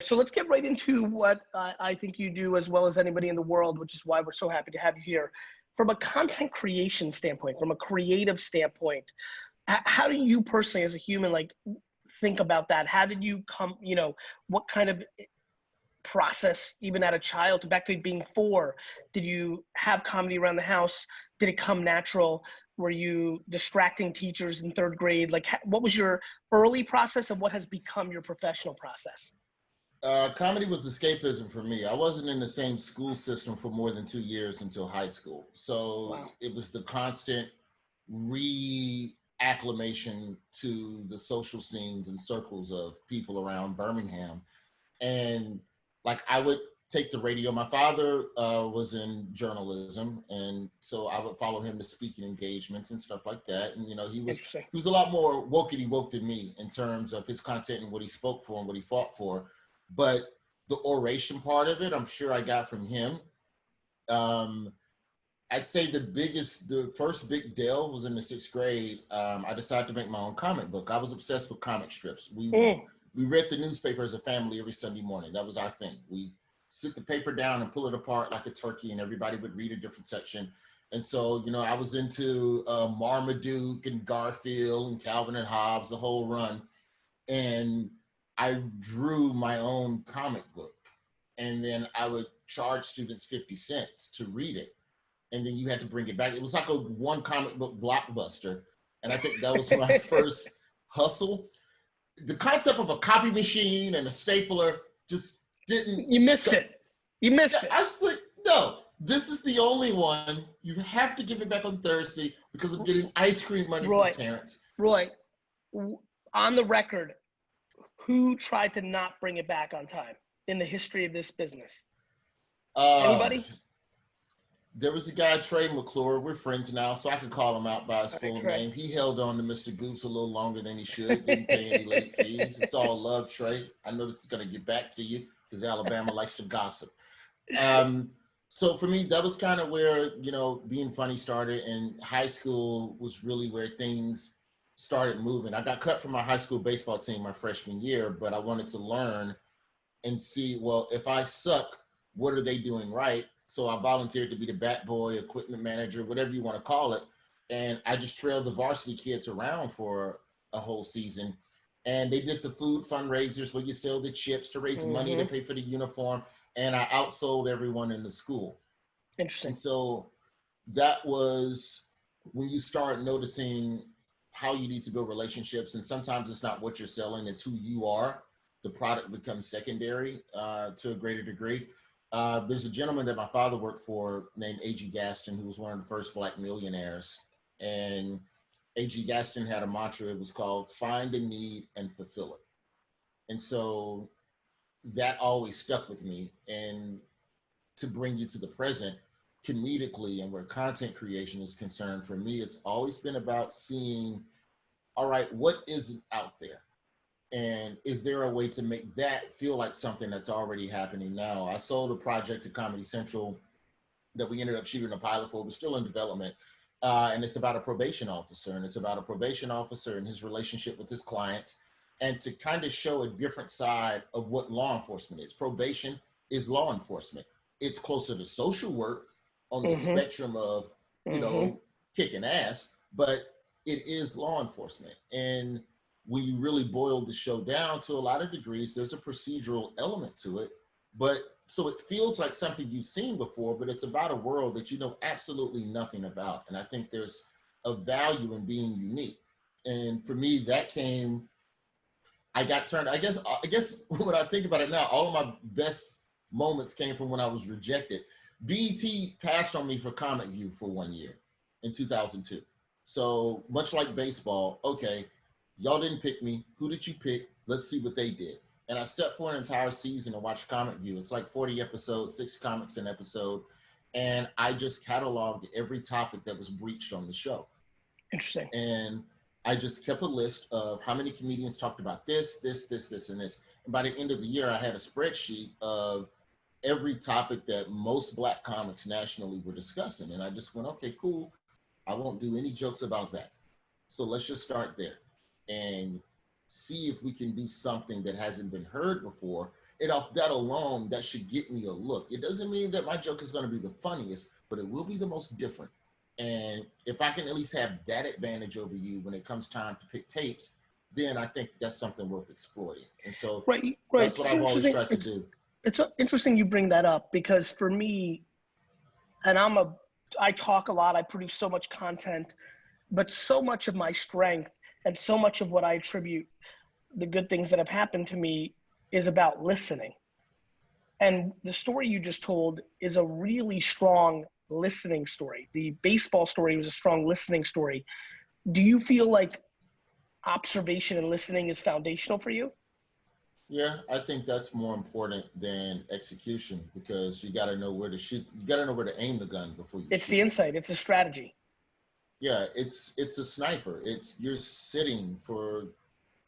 So let's get right into what I think you do as well as anybody in the world, which is why we're so happy to have you here. From a content creation standpoint, from a creative standpoint, how do you personally as a human, like, think about that? How did you come, you know, what kind of process, even at a child, back to being 4, did you have comedy around the house? Did it come natural? Were you distracting teachers in 3rd grade? Like, what was your early process and what has become your professional process? Comedy was escapism for me. I wasn't in the same school system for more than 2 years until high school. So Wow. It was the constant reacclimation to the social scenes and circles of people around Birmingham. And like, I would take the radio. My father was in journalism, and so I would follow him to speaking engagements and stuff like that. And, you know, he was a lot more wokety woke than me in terms of his content and what he spoke for and what he fought for. But the oration part of it, I'm sure I got from him. I'd say the first big delve was in the 6th grade. I decided to make my own comic book. I was obsessed with comic strips. We read the newspaper as a family every Sunday morning. That was our thing. We sit the paper down and pull it apart like a turkey, and everybody would read a different section. And so, you know, I was into Marmaduke and Garfield and Calvin and Hobbes, the whole run. And I drew my own comic book, and then I would charge students 50 cents to read it. And then you had to bring it back. It was like a one comic book blockbuster. And I think that was my first hustle. The concept of a copy machine and a stapler just didn't. You missed it. You missed it. I was like, no, this is the only one. You have to give it back on Thursday because I'm getting ice cream money from Terrence. Roy, on the record, who tried to not bring it back on time in the history of this business? Anybody? There was a guy, Trey McClure. We're friends now, so I could call him out by his full name. He held on to Mr. Goose a little longer than he should. Didn't pay any late fees. It's all love, Trey. I know this is going to get back to you because Alabama likes to gossip. So for me, that was kind of where, you know, being funny started, and high school was really where things started moving. I got cut from my high school baseball team my freshman year, but I wanted to learn and see, well, if I suck, what are they doing right? So I volunteered to be the bat boy, equipment manager, whatever you want to call it. And I just trailed the varsity kids around for a whole season. And they did the food fundraisers where you sell the chips to raise money to pay for the uniform. And I outsold everyone in the school. Interesting. And so that was when you start noticing how you need to build relationships. And sometimes it's not what you're selling, it's who you are. The product becomes secondary to a greater degree. There's a gentleman that my father worked for named A.G. Gaston, who was one of the first Black millionaires. And A.G. Gaston had a mantra. It was called find a need and fulfill it. And so that always stuck with me. And to bring you to the present, comedically and where content creation is concerned, for me, it's always been about seeing, all right, what isn't out there? And is there a way to make that feel like something that's already happening now? I sold a project to Comedy Central that we ended up shooting a pilot for. It was still in development. And it's about a probation officer. And it's about a probation officer and his relationship with his client. And to kind of show a different side of what law enforcement is. Probation is law enforcement. It's closer to social work on the spectrum of, you know, kicking ass, but it is law enforcement. And when you really boil the show down to a lot of degrees, there's a procedural element to it. But so it feels like something you've seen before, but it's about a world that you know absolutely nothing about. And I think there's a value in being unique. And for me, that came, I got turned, I guess when I think about it now, all of my best moments came from when I was rejected. BET passed on me for Comic View for 1 year in 2002. So much like baseball, okay, y'all didn't pick me. Who did you pick? Let's see what they did. And I sat for an entire season and watched Comic View. It's like 40 episodes, 6 comics an episode. And I just cataloged every topic that was breached on the show. Interesting. And I just kept a list of how many comedians talked about this, and this. And by the end of the year, I had a spreadsheet of every topic that most Black comics nationally were discussing. And I just went, okay, cool. I won't do any jokes about that. So let's just start there and see if we can do something that hasn't been heard before. And off that alone, that should get me a look. It doesn't mean that my joke is going to be the funniest, but it will be the most different. And if I can at least have that advantage over you when it comes time to pick tapes, then I think that's something worth exploiting. And so Right. that's what It's I've always interesting. tried to do. It's interesting you bring that up, because for me, and I talk a lot, I produce so much content, but so much of my strength and so much of what I attribute the good things that have happened to me is about listening. And the story you just told is a really strong listening story. The baseball story was a strong listening story. Do you feel like observation and listening is foundational for you? Yeah, I think that's more important than execution, because you got to know where to shoot. You got to know where to aim the gun before you It's shoot. the insight. It's a strategy. Yeah, it's a sniper. You're sitting for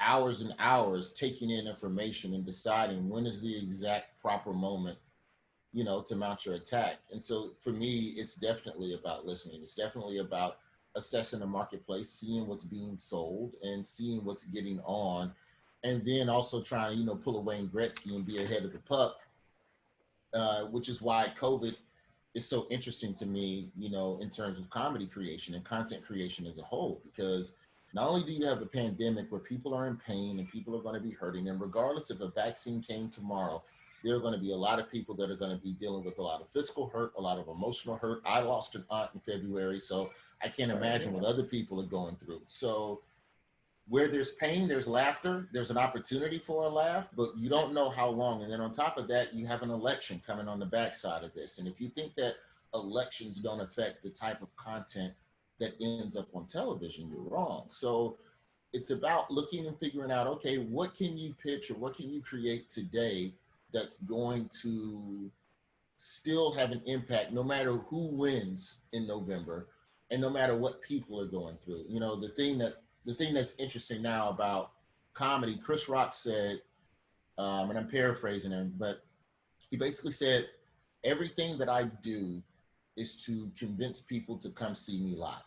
hours and hours taking in information and deciding when is the exact proper moment, to mount your attack. And so for me, it's definitely about listening. It's definitely about assessing the marketplace, seeing what's being sold and seeing what's getting on, and then also trying to, pull a Wayne Gretzky and be ahead of the puck, which is why COVID is so interesting to me, in terms of comedy creation and content creation as a whole, because not only do you have a pandemic where people are in pain and people are going to be hurting, and regardless if a vaccine came tomorrow, there are going to be a lot of people that are going to be dealing with a lot of physical hurt, a lot of emotional hurt. I lost an aunt in February, so I can't imagine what other people are going through. So where there's pain, there's laughter, there's an opportunity for a laugh, but you don't know how long. And then on top of that, you have an election coming on the backside of this. And if you think that elections don't affect the type of content that ends up on television, you're wrong. So it's about looking and figuring out, okay, what can you pitch or what can you create today that's going to still have an impact no matter who wins in November and no matter what people are going through. The thing that's interesting now about comedy, Chris Rock said, and I'm paraphrasing him, but he basically said, everything that I do is to convince people to come see me live.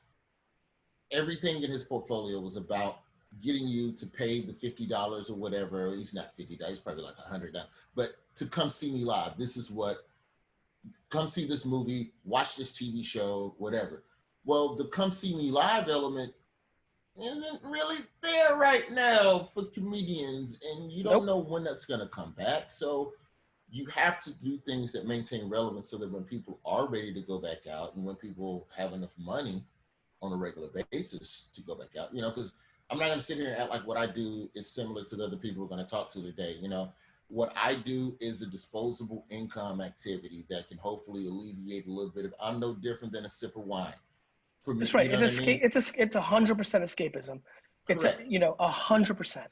Everything in his portfolio was about getting you to pay the $50 or whatever. He's not $50, he's probably like $100, but to come see me live. This is what, come see this movie, watch this TV show, whatever. Well, the come see me live element isn't really there right now for comedians, and you don't know when that's going to come back. So you have to do things that maintain relevance so that when people are ready to go back out and when people have enough money on a regular basis to go back out, because I'm not going to sit here and act like what I do is similar to the other people we're going to talk to today. What I do is a disposable income activity that can hopefully alleviate a little bit of, I'm no different than a sip of wine. For me, that's right. You know It's 100% escapism. It's Correct. 100%.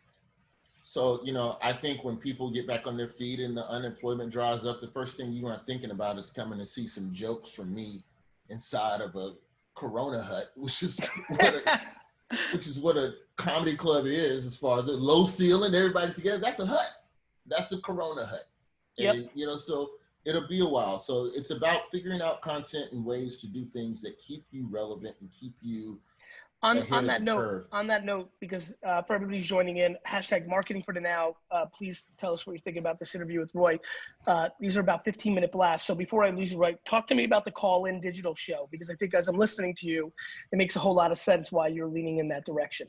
So, I think when people get back on their feet and the unemployment dries up, the first thing you aren't thinking about is coming to see some jokes from me inside of a Corona hut, which is what a comedy club is, as far as the low ceiling, everybody's together. That's a hut. That's a Corona hut. And, so it'll be a while. So it's about figuring out content and ways to do things that keep you relevant and keep you on that note, because for everybody who's joining in, hashtag marketing for the now, please tell us what you're thinking about this interview with Roy. These are about 15-minute blasts. So before I lose you, Roy, talk to me about the Call-In digital show, because I think as I'm listening to you, it makes a whole lot of sense why you're leaning in that direction.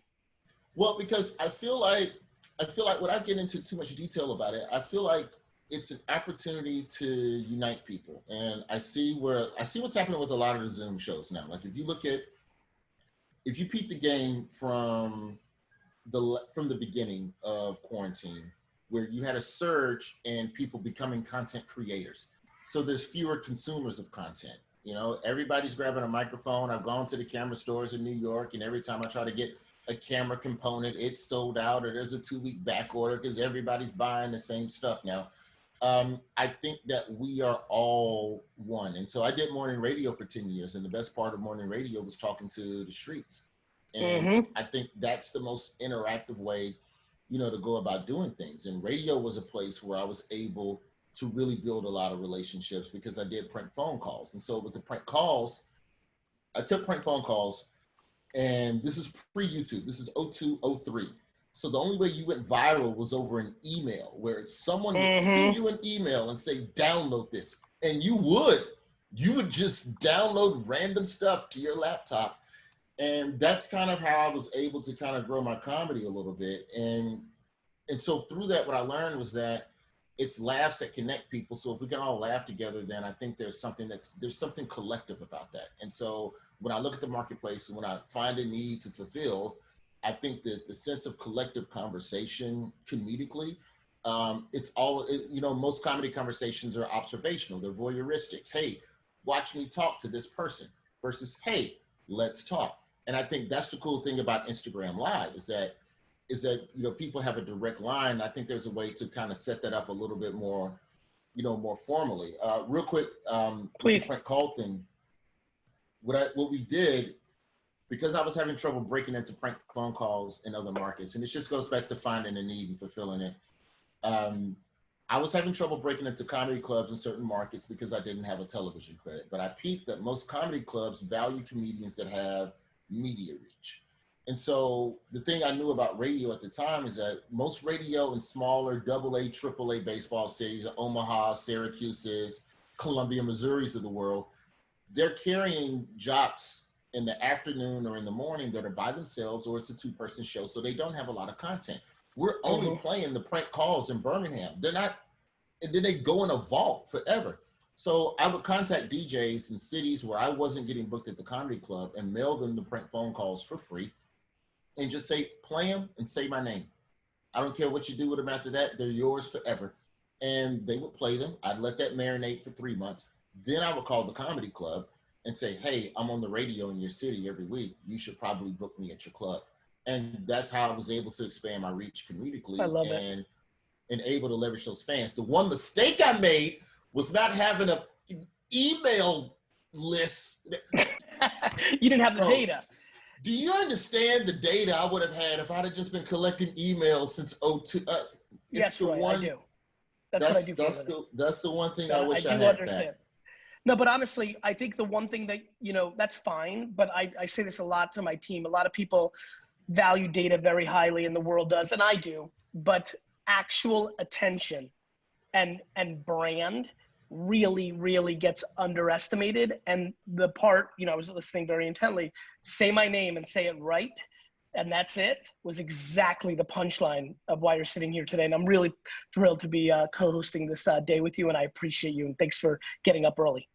Well, because I feel like without getting into too much detail about it, I feel like it's an opportunity to unite people. And I see what's happening with a lot of the Zoom shows now. Like if you peep the game from the beginning of quarantine, where you had a surge in people becoming content creators. So there's fewer consumers of content. Everybody's grabbing a microphone. I've gone to the camera stores in New York, and every time I try to get a camera component, it's sold out, or there's a 2-week back order because everybody's buying the same stuff now. I think that we are all one. And so I did morning radio for 10 years, and the best part of morning radio was talking to the streets. And I think that's the most interactive way, to go about doing things. And radio was a place where I was able to really build a lot of relationships because I did prank phone calls. And so with the prank calls, I took prank phone calls, and this is pre-YouTube. This is 02, 03. So the only way you went viral was over an email, where someone would send Mm-hmm. you an email and say, download this. And you would just download random stuff to your laptop. And that's kind of how I was able to kind of grow my comedy a little bit. And so through that, what I learned was that it's laughs that connect people. So if we can all laugh together, then I think there's something collective about that. And so when I look at the marketplace and when I find a need to fulfill, I think that the sense of collective conversation comedically, most comedy conversations are observational. They're voyeuristic. Hey, watch me talk to this person versus, hey, let's talk. And I think that's the cool thing about Instagram Live is that people have a direct line. I think there's a way to kind of set that up a little bit more, more formally. Real quick, with the prank call thing, what we did, because I was having trouble breaking into prank phone calls in other markets, and it just goes back to finding a need and fulfilling it. I was having trouble breaking into comedy clubs in certain markets because I didn't have a television credit, but I peeped that most comedy clubs value comedians that have media reach. And so the thing I knew about radio at the time is that most radio in smaller AA, AAA baseball cities, Omaha, Syracuse's, Columbia, Missouri's of the world, they're carrying jocks in the afternoon or in the morning that are by themselves, or it's a two-person show, so they don't have a lot of content. We're only playing the prank calls in Birmingham. They're not, and then they go in a vault forever. So I would contact DJs in cities where I wasn't getting booked at the comedy club and mail them the prank phone calls for free and just say, play them and say my name. I don't care what you do with them after that. They're yours forever. And they would play them. I'd let that marinate for 3 months. Then I would call the comedy club and say, hey, I'm on the radio in your city every week. You should probably book me at your club. And that's how I was able to expand my reach comedically. I love it. And able to leverage those fans. The one mistake I made was not having an email list. You didn't have the data. Do you understand the data I would have had if I'd have just been collecting emails since 2002? Yes, right, I do. That's what I do. That's the one thing I wish I had understand. back. No, but honestly, I think the one thing that, that's fine, but I say this a lot to my team. A lot of people value data very highly, and the world does, and I do, but actual attention and brand really, really gets underestimated. And the part, I was listening very intently, say my name and say it right, and that's it, was exactly the punchline of why you're sitting here today. And I'm really thrilled to be co-hosting this day with you, and I appreciate you, and thanks for getting up early.